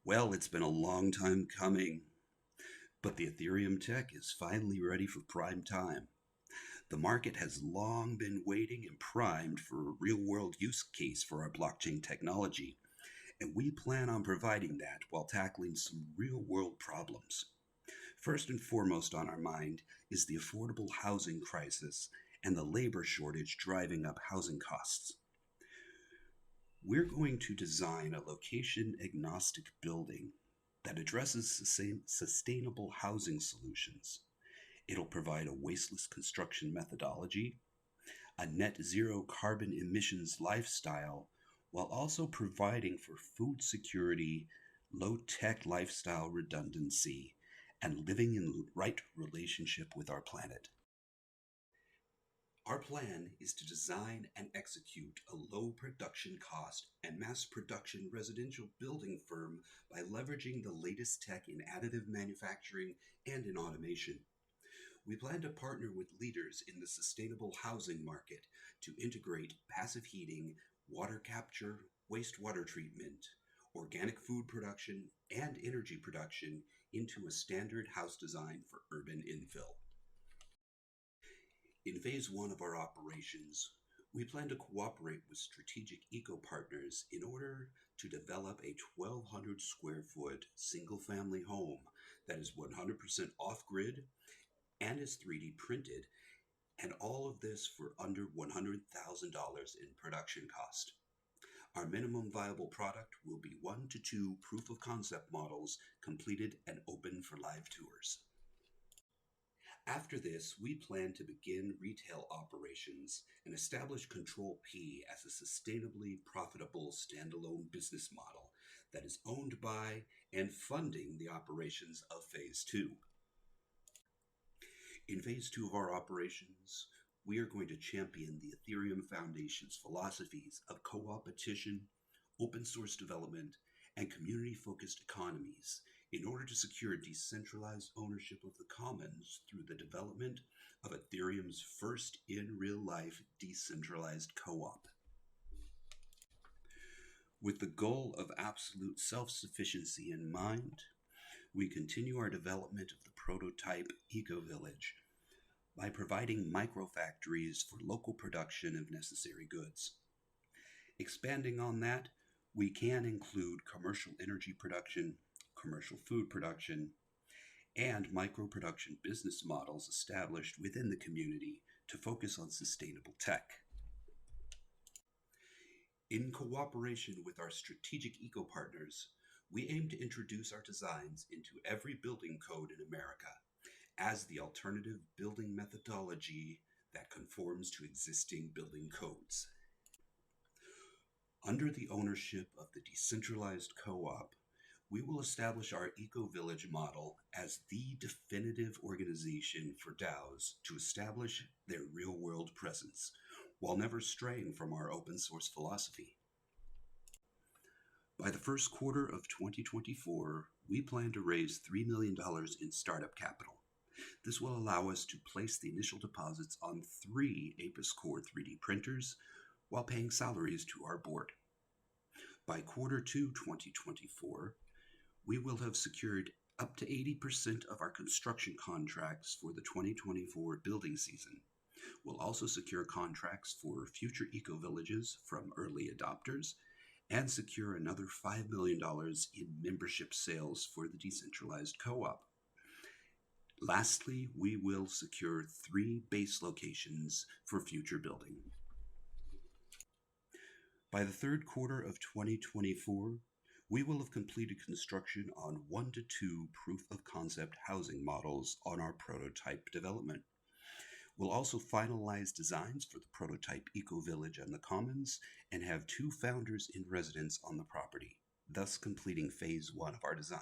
Well, it's been a long time coming, but the Ethereum tech is finally ready for prime time. The market has long been waiting and primed for a real world use case for our blockchain technology, and we plan on providing that while tackling some real world problems. First and foremost on our mind is the affordable housing crisis and the labor shortage driving up housing costs. We're going to design a location agnostic building that addresses sustainable housing solutions. It'll provide a wasteless construction methodology, a net zero carbon emissions lifestyle, while also providing for food security, low tech lifestyle redundancy, and living in right relationship with our planet. Our plan is to design and execute a low production cost and mass production residential building firm by leveraging the latest tech in additive manufacturing and in automation. We plan to partner with leaders in the sustainable housing market to integrate passive heating, water capture, wastewater treatment, organic food production, and energy production into a standard house design for urban infill. In phase one of our operations, we plan to cooperate with strategic eco partners in order to develop a 1,200 square foot single family home that is 100% off grid and is 3D printed, and all of this for under $100,000 in production cost. Our minimum viable product will be 1 to 2 proof of concept models completed and open for live tours. After this, we plan to begin retail operations and establish Ctrl-P as a sustainably profitable standalone business model that is owned by and funding the operations of Phase 2. In Phase 2 of our operations, we are going to champion the Ethereum Foundation's philosophies of co-opetition, open source development, and community-focused economies in order to secure decentralized ownership of the commons through the development of Ethereum's first in real life decentralized co-op. With the goal of absolute self-sufficiency in mind, we continue our development of the prototype eco-village by providing microfactories for local production of necessary goods. Expanding on that, we can include commercial energy production, commercial food production, and micro-production business models established within the community to focus on sustainable tech. In cooperation with our strategic eco-partners, we aim to introduce our designs into every building code in America as the alternative building methodology that conforms to existing building codes. Under the ownership of the Decentralized Co-op, we will establish our eco-village model as the definitive organization for DAOs to establish their real-world presence, while never straying from our open-source philosophy. By the first quarter of 2024, we plan to raise $3 million in startup capital. This will allow us to place the initial deposits on 3 Apis Core 3D printers while paying salaries to our board. By quarter 2 2024, we will have secured up to 80% of our construction contracts for the 2024 building season. We'll also secure contracts for future eco-villages from early adopters and secure another $5 million in membership sales for the Decentralized Co-op. Lastly, we will secure 3 base locations for future building. By the third quarter of 2024, we will have completed construction on 1 to 2 proof of concept housing models on our prototype development. We'll also finalize designs for the prototype eco-village and the commons and have 2 founders in residence on the property, thus completing phase 1 of our design.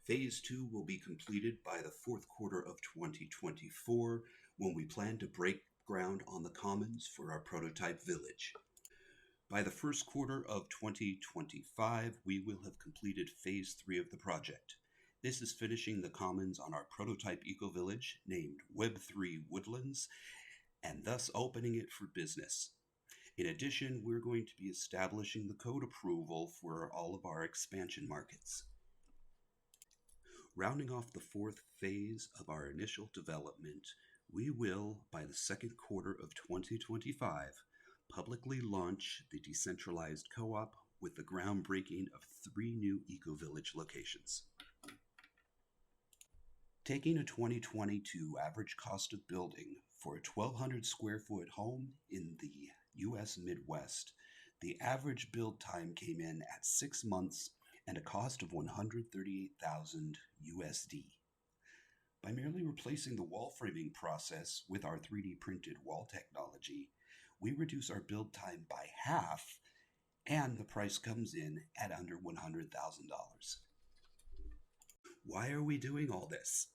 Phase 2 will be completed by the fourth quarter of 2024 when we plan to break ground on the commons for our prototype village. By the first quarter of 2025, we will have completed phase 3 of the project. This is finishing the commons on our prototype eco-village named Web3 Woodlands and thus opening it for business. In addition, we're going to be establishing the code approval for all of our expansion markets. Rounding off the fourth phase of our initial development, we will, by the second quarter of 2025, publicly launch the Decentralized Co-op with the groundbreaking of 3 new eco-village locations. Taking a 2022 average cost of building for a 1,200 square foot home in the U.S. Midwest, the average build time came in at 6 months and a cost of $138,000 USD. By merely replacing the wall framing process with our 3D printed wall technology, we reduce our build time by half, and the price comes in at under $100,000. Why are we doing all this?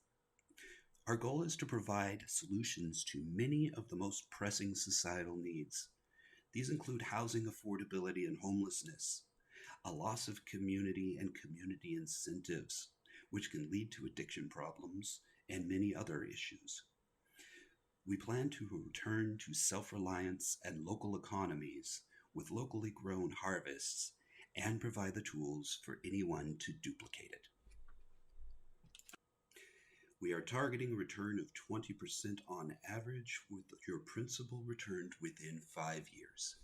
Our goal is to provide solutions to many of the most pressing societal needs. These include housing affordability and homelessness, a loss of community and community incentives, which can lead to addiction problems, and many other issues. We plan to return to self-reliance and local economies with locally grown harvests and provide the tools for anyone to duplicate it. We are targeting a return of 20% on average, with your principal returned within 5 years.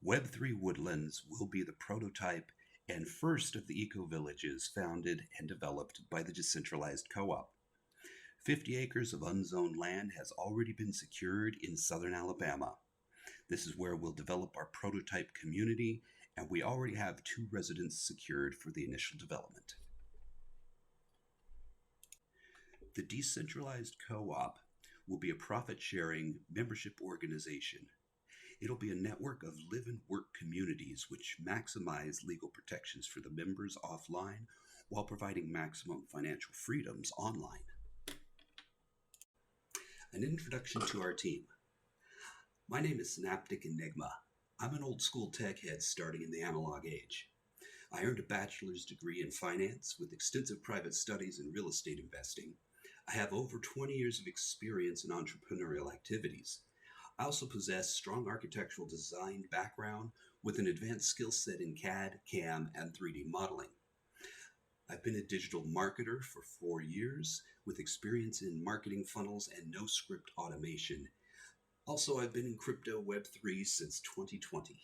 Web3 Woodlands will be the prototype and first of the eco-villages founded and developed by the Decentralized Co-op. 50 acres of unzoned land has already been secured in southern Alabama. This is where we'll develop our prototype community, and we already have 2 residents secured for the initial development. The Decentralized Co-op will be a profit-sharing membership organization. It'll be a network of live and work communities which maximize legal protections for the members offline while providing maximum financial freedoms online. An introduction to our team. My name is Synaptic Enigma. I'm an old school tech head starting in the analog age. I earned a bachelor's degree in finance with extensive private studies in real estate investing. I have over 20 years of experience in entrepreneurial activities. I also possess strong architectural design background with an advanced skill set in CAD, CAM, and 3D modeling. I've been a digital marketer for 4 years with experience in marketing funnels and no script automation. Also, I've been in crypto Web3 since 2020.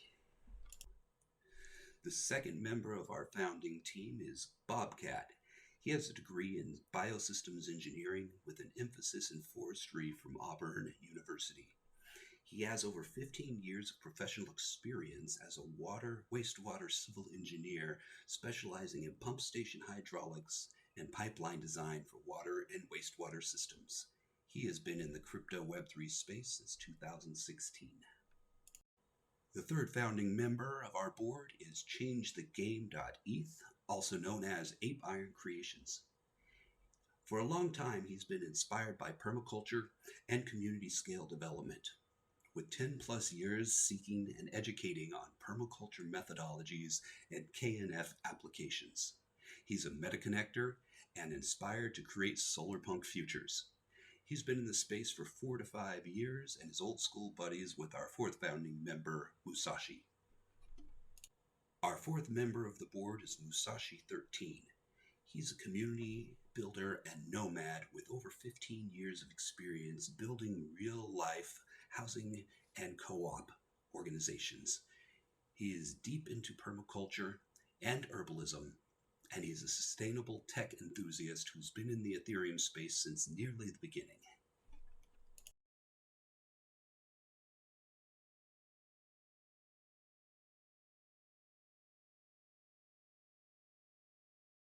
The second member of our founding team is Bobcat. He has a degree in biosystems engineering with an emphasis in forestry from Auburn University. He has over 15 years of professional experience as a wastewater civil engineer specializing in pump station hydraulics and pipeline design for water and wastewater systems. He has been in the crypto Web3 space since 2016. The third founding member of our board is ChangeTheGame.eth, also known as Ape Iron Creations. For a long time, he's been inspired by permaculture and community scale development, with 10 plus years seeking and educating on permaculture methodologies and KNF applications. He's a meta-connector and inspired to create solarpunk futures. He's been in the space for 4 to 5 years and is old school buddies with our fourth founding member, Musashi. Our fourth member of the board is Musashi13. He's a community builder and nomad with over 15 years of experience building real-life housing and co-op organizations. He is deep into permaculture and herbalism, and he's a sustainable tech enthusiast who's been in the Ethereum space since nearly the beginning.